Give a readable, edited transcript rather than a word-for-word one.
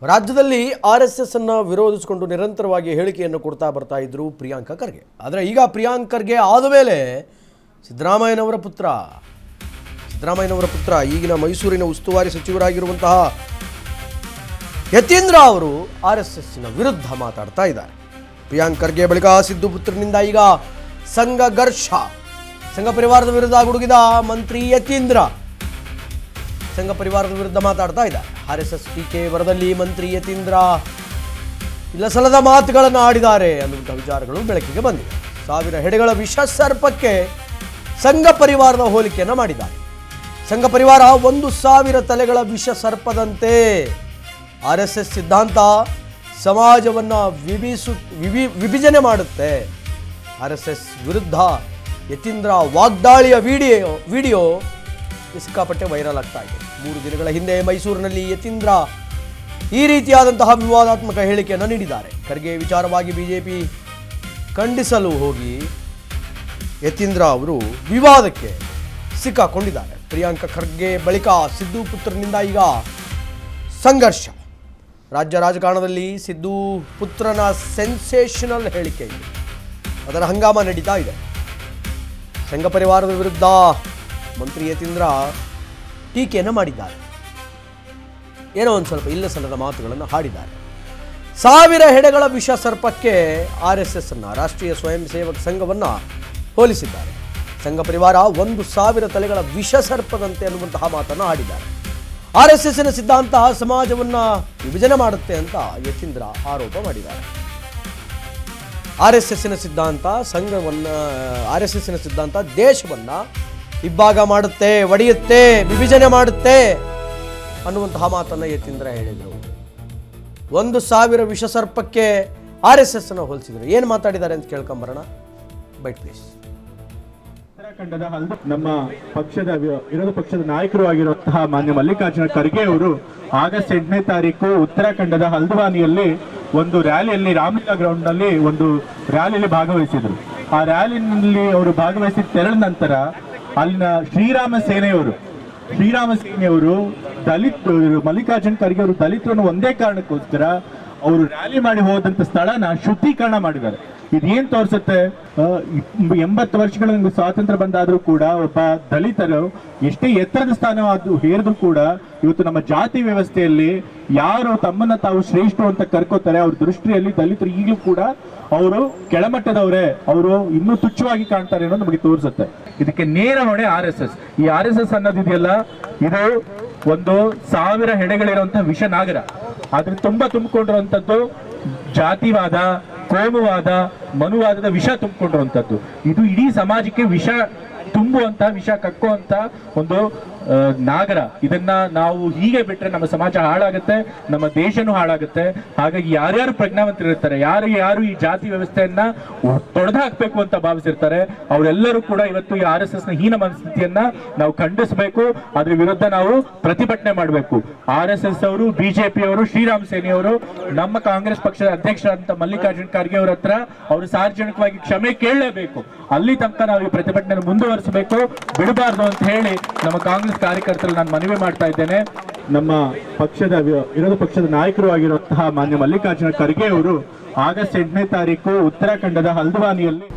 ರಾಜ್ಯದಲ್ಲಿ ಆರ್ಎಸ್ಎಸ್ ಅನ್ನು ವಿರೋಧಿಸಿಕೊಂಡು ನಿರಂತರವಾಗಿ ಹೇಳಿಕೆಯನ್ನು ಕೊಡ್ತಾ ಬರ್ತಾ ಇದ್ರು ಪ್ರಿಯಾಂಕ ಖರ್ಗೆ. ಆದರೆ ಈಗ ಪ್ರಿಯಾಂಕ ಖರ್ಗೆ ಆದ ಮೇಲೆ ಸಿದ್ದರಾಮಯ್ಯನವರ ಪುತ್ರ ಈಗಿನ ಮೈಸೂರಿನ ಉಸ್ತುವಾರಿ ಸಚಿವರಾಗಿರುವಂತಹ ಯತೀಂದ್ರ ಅವರು ಆರ್ಎಸ್ಎಸ್ನ ವಿರುದ್ಧ ಮಾತಾಡ್ತಾ ಇದ್ದಾರೆ. ಪ್ರಿಯಾಂಕ ಖರ್ಗೆ ಬಳಿಕ ಸಿದ್ದು ಪುತ್ರನಿಂದ ಈಗ ಸಂಘರ್ಷ. ಸಂಘ ಪರಿವಾರದ ವಿರುದ್ಧ ಗುಡುಗಿದ ಮಂತ್ರಿ ಯತೀಂದ್ರ ಸಂಘ ಪರಿವಾರದ ವಿರುದ್ಧ ಮಾತಾಡ್ತಾ ಇದ್ದಾರೆ. ಆರ್ಎಸ್ಎಸ್ ಟೀಕೆ ವರದಲ್ಲಿ ಮಂತ್ರಿ ಯತೀಂದ್ರ ಇಲ್ಲಸಲ್ಲದ ಮಾತುಗಳನ್ನು ಆಡಿದ್ದಾರೆ ಅನ್ನುವಂಥ ವಿಚಾರಗಳು ಬೆಳಕಿಗೆ ಬಂದಿವೆ. 1000 ಹೆಡೆಗಳ ವಿಷ ಸರ್ಪಕ್ಕೆ ಸಂಘ ಪರಿವಾರದ ಹೋಲಿಕೆಯನ್ನು ಮಾಡಿದ್ದಾರೆ. ಸಂಘ ಪರಿವಾರ 1000 ತಲೆಗಳ ವಿಷ ಸರ್ಪದಂತೆ. ಆರ್ಎಸ್ಎಸ್ ಸಿದ್ಧಾಂತ ಸಮಾಜವನ್ನು ವಿಭಜನೆ ಮಾಡುತ್ತೆ. ಆರ್ಎಸ್ಎಸ್ ವಿರುದ್ಧ ಯತೀಂದ್ರ ವಾಗ್ದಾಳಿಯ ವಿಡಿಯೋ ಸಿಕ್ಕಾಪಟ್ಟೆ ವೈರಲ್ ಆಗ್ತಾ ಇದೆ. 3 ದಿನಗಳ ಹಿಂದೆ ಮೈಸೂರಿನಲ್ಲಿ ಯತೀಂದ್ರ ಈ ರೀತಿಯಾದಂತಹ ವಿವಾದಾತ್ಮಕ ಹೇಳಿಕೆಯನ್ನು ನೀಡಿದ್ದಾರೆ. ಖರ್ಗೆ ವಿಚಾರವಾಗಿ ಬಿಜೆಪಿ ಖಂಡಿಸಲು ಹೋಗಿ ಯತೀಂದ್ರ ಅವರು ವಿವಾದಕ್ಕೆ ಸಿಕ್ಕಾಕೊಂಡಿದ್ದಾರೆ. ಪ್ರಿಯಾಂಕ ಖರ್ಗೆ ಬಳಿಕ ಸಿದ್ದು ಪುತ್ರನಿಂದ ಈಗ ಸಂಘರ್ಷ. ರಾಜ್ಯ ರಾಜಕಾರಣದಲ್ಲಿ ಸಿದ್ದು ಪುತ್ರನ ಸೆನ್ಸೇಷನಲ್ ಹೇಳಿಕೆ ಇದೆ. ಅದರ ಹಂಗಾಮ ನಡೀತಾ ಇದೆ. ಸಂಘ ಪರಿವಾರದ ವಿರುದ್ಧ ಮಂತ್ರಿ ಯತೀಂದ್ರ ಟೀಕೆಯನ್ನು ಮಾಡಿದ್ದಾರೆ. ಏನೋ ಒಂದು ಸ್ವಲ್ಪ ಇಲ್ಲಸಲ್ಲದ ಮಾತುಗಳನ್ನು ಹಾಡಿದ್ದಾರೆ. 1000 ಹೆಡೆಗಳ ವಿಷ ಸರ್ಪಕ್ಕೆ ಆರ್ಎಸ್ಎಸ್ ಅನ್ನು ರಾಷ್ಟ್ರೀಯ ಸ್ವಯಂ ಸೇವಕ ಸಂಘವನ್ನು ಹೋಲಿಸಿದ್ದಾರೆ. ಸಂಘ ಪರಿವಾರ 1000 ತಲೆಗಳ ವಿಷ ಸರ್ಪದಂತೆ ಅನ್ನುವಂತಹ ಮಾತನ್ನು ಆಡಿದ್ದಾರೆ. ಆರ್ಎಸ್ಎಸ್ನ ಸಿದ್ಧಾಂತ ಸಮಾಜವನ್ನು ವಿಭಜನೆ ಮಾಡುತ್ತೆ ಅಂತ ಯತೀಂದ್ರ ಆರೋಪ ಮಾಡಿದ್ದಾರೆ. ಆರ್ಎಸ್ಎಸ್ನ ಸಿದ್ಧಾಂತ ದೇಶವನ್ನು ಇಬ್ಬಾಗ ಮಾಡುತ್ತೆ, ಒಡೆಯುತ್ತೆ, ವಿಭಜನೆ ಮಾಡುತ್ತೆ ಅನ್ನುವಂತಹ ಮಾತನ್ನು ಯತೀಂದ್ರ ಹೇಳಿದರು. 1000 ವಿಷ ಸರ್ಪಕ್ಕೆ ಆರ್ಎಸ್ಎಸ್ ಅನ್ನು ಹೋಲಿಸಿದರು. ಏನು ಮಾತಾಡಿದ್ದಾರೆ ಅಂತ ಕೇಳ್ಕೊಂಬರೋಣ. Byte please. ಉತ್ತರಾಖಂಡದ ನಮ್ಮ ಪಕ್ಷದ ವಿರೋಧ ಪಕ್ಷದ ನಾಯಕರು ಆಗಿರುವಂತಹ ಮಾನ್ಯ ಮಲ್ಲಿಕಾರ್ಜುನ ಖರ್ಗೆ ಅವರು ಆಗಸ್ಟ್ 8ನೇ ತಾರೀಕು ಉತ್ತರಾಖಂಡದ ಹಲ್ದ್ವಾನಿಯಲ್ಲಿ ಒಂದು ರ್ಯಾಲಿಯಲ್ಲಿ ರಾಮಲೀಲಾ ಗ್ರೌಂಡ್ ನಲ್ಲಿ ಒಂದು ರ್ಯಾಲಿಯಲ್ಲಿ ಭಾಗವಹಿಸಿದರು. ಆ ರ್ಯಾಲಿನಲ್ಲಿ ಅವರು ಭಾಗವಹಿಸಿ ತೆರಳಿದ ನಂತರ ಅಲ್ಲಿನ ಶ್ರೀರಾಮ ಸೇನೆಯವರು ಮಲ್ಲಿಕಾರ್ಜುನ ಖರ್ಗೆ ಅವರು ದಲಿತರನ್ನು ಒಂದೇ ಕಾರಣಕ್ಕೋಸ್ಕರ ಅವರು ರ್ಯಾಲಿ ಮಾಡಿ ಹೋದಂತ ಸ್ಥಳನ ಶುದ್ಧೀಕರಣ ಮಾಡಿದ್ದಾರೆ. ಇದೇನ್ ತೋರಿಸುತ್ತೆ? 80 ವರ್ಷಗಳ ಸ್ವಾತಂತ್ರ್ಯ ಬಂದಾದ್ರೂ ಕೂಡ ಒಬ್ಬ ದಲಿತರು ಎಷ್ಟೇ ಎತ್ತರದ ಸ್ಥಾನ ಹೇರಿದ್ರು ಕೂಡ ಇವತ್ತು ನಮ್ಮ ಜಾತಿ ವ್ಯವಸ್ಥೆಯಲ್ಲಿ ಯಾರು ತಮ್ಮನ್ನ ತಾವು ಶ್ರೇಷ್ಠರು ಅಂತ ಕರ್ಕೋತಾರೆ ಅವ್ರ ದೃಷ್ಟಿಯಲ್ಲಿ ದಲಿತರು ಈಗಲೂ ಕೂಡ ಅವರು ಕೆಳಮಟ್ಟದವರೇ, ಅವರು ಇನ್ನೂ ತುಚ್ಛವಾಗಿ ಕಾಣ್ತಾರೆ ಅನ್ನೋದು ನಮಗೆ ತೋರಿಸುತ್ತೆ. ಇದಕ್ಕೆ ನೇರ ಹೊಣೆ ಆರ್ಎಸ್ಎಸ್. ಈ ಆರ್ಎಸ್ಎಸ್ ಅನ್ನೋದಿದೆಯಲ್ಲ, ಇದು ಒಂದು 1000 ಹೆಡೆಗಳಿರುವಂತಹ ವಿಷನಾಗರ. ಆದ್ರೆ ತುಂಬಿಕೊಂಡಿರುವಂತದ್ದು ಜಾತಿವಾದ, ಕೋಮುವಾದ, ಮನುವಾದದ ವಿಷ ತುಂಬಿಕೊಂಡಿರುವಂತದ್ದು. ಇದು ಇಡೀ ಸಮಾಜಕ್ಕೆ ವಿಷ ತುಂಬುವಂತ, ವಿಷ ಕಕ್ಕುವಂತ ಒಂದು ನಾಗರ. ಇದನ್ನ ನಾವು ಹೀಗೆ ಬಿಟ್ರೆ ನಮ್ಮ ಸಮಾಜ ಹಾಳಾಗುತ್ತೆ, ನಮ್ಮ ದೇಶನೂ ಹಾಳಾಗುತ್ತೆ. ಹಾಗಾಗಿ ಯಾರ್ಯಾರು ಪ್ರಜ್ಞಾವಂತರಿರ್ತಾರೆ, ಯಾರು ಈ ಜಾತಿ ವ್ಯವಸ್ಥೆಯನ್ನ ತೊಡೆದು ಹಾಕ್ಬೇಕು ಅಂತ ಭಾವಿಸಿರ್ತಾರೆ, ಅವರೆಲ್ಲರೂ ಕೂಡ ಇವತ್ತು ಈ ಆರ್ಎಸ್ಎಸ್ ನ ಹೀನ ಮನಸ್ಥಿತಿಯನ್ನ ನಾವು ಖಂಡಿಸಬೇಕು. ಅದ್ರ ವಿರುದ್ಧ ನಾವು ಪ್ರತಿಭಟನೆ ಮಾಡಬೇಕು. ಆರ್ಎಸ್ಎಸ್ ಅವರು, ಬಿಜೆಪಿ ಅವರು, ಶ್ರೀರಾಮ್ ಸೇನೆಯವರು ನಮ್ಮ ಕಾಂಗ್ರೆಸ್ ಪಕ್ಷದ ಅಧ್ಯಕ್ಷರಾದಂತ ಮಲ್ಲಿಕಾರ್ಜುನ ಖರ್ಗೆ ಅವರ ಹತ್ರ ಅವರು ಸಾರ್ವಜನಿಕವಾಗಿ ಕ್ಷಮೆ ಕೇಳಲೇಬೇಕು. ಅಲ್ಲಿ ತನಕ ನಾವು ಈ ಪ್ರತಿಭಟನೆ ಮುಂದುವರಿಸಬೇಕು, ಬಿಡಬಾರ್ದು ಅಂತ ಹೇಳಿ ನಮ್ಮ ಕಾಂಗ್ರೆಸ್ ಕಾರ್ಯಕರ್ತರು ನಾನು ಮನವಿ ಮಾಡ್ತಾ ಇದ್ದೇನೆ. ನಮ್ಮ ಪಕ್ಷದ ವಿರೋಧ ಪಕ್ಷದ ನಾಯಕರು ಆಗಿರುವಂತಹ ಮಾನ್ಯ ಮಲ್ಲಿಕಾರ್ಜುನ ಖರ್ಗೆ ಅವರು ಆಗಸ್ಟ್ 8ನೇ ತಾರೀಕು ಉತ್ತರಾಖಂಡದ ಹಲ್ದ್ವಾನಿಯಲ್ಲಿ